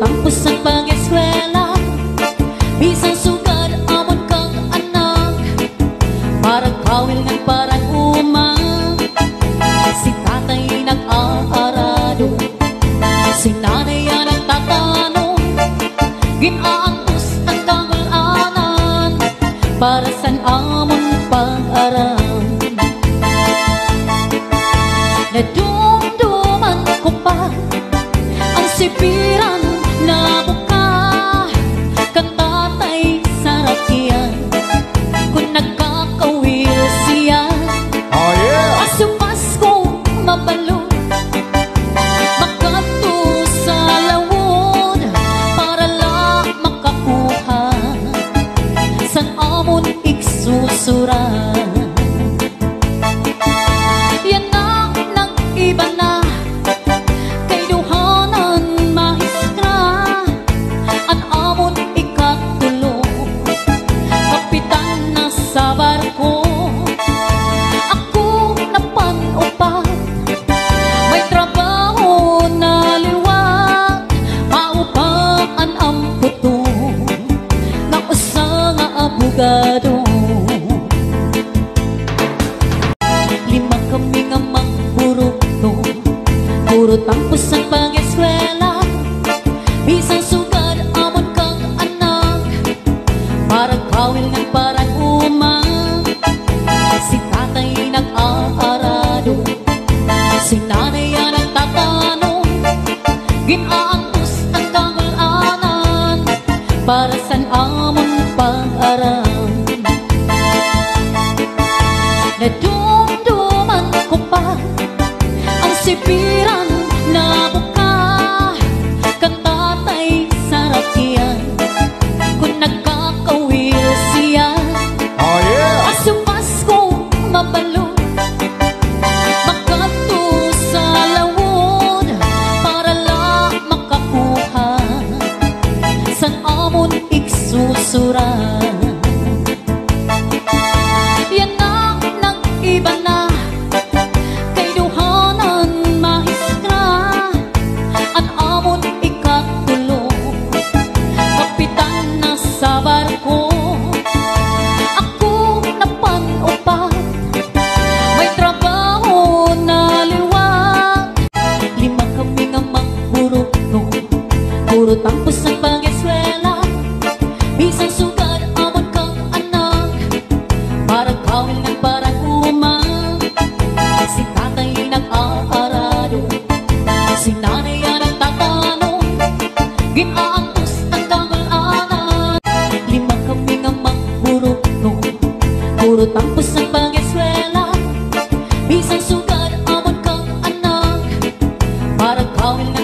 tampos ang pag-eskwela, bisang sugad amon kang anak, parang kawil ng parang umang. Si tatay nag-aarado, si nanay ang nagtatanong, ginaantos ang kangulanan, para san amon pag-aral. Nadumduman ko pa ang sipiran na buka, katatay sarap yan kung nagkakawil siya. Oh yeah! Asupas ko mabalo, makato sa lawod, para lang makakuha san amon iksusuran. Yan na nag-iba na kay duhanan mahistra, at amon ikatulo kapitan na sa barko. Ako napanupat, may trabaho na liwat, maupaan ang puto na usa nga abogado. Lima kami nga magburukto, puro tampos ang pag-eskwela, bisang sugad amon kang anak, parang kawil ng parang umang. Si tatay nag-aarado, si nanay ang nagtatanong, ginaantos ang kangulanan, para san amon pag-aral. Nadumduman ko pa ang sipiran na buka, katatay sarap yan kung nagkakawil siya. Oh yeah! Asupas ko mabalo, makato sa lawod, para lang makakuha san amon iksusuran. Yan na nag-iba na kay duhanan mahistra, at amon ikatulo kapitan na sa barko. Ako napanupat, may trabaho na liwat, lima kami nga magburukto, puro tampos ang pag-eskwela, bisang sugad amon kang anak, parang kawil ng parang umang. Si tatay nag-aarado, si nanay ang nagtatanong, ginaantos ang kangulanan. Lima kami nga magburukto, puro tampos ang pag-eskwela, bisang sugad amon kang anak, parang kawil ng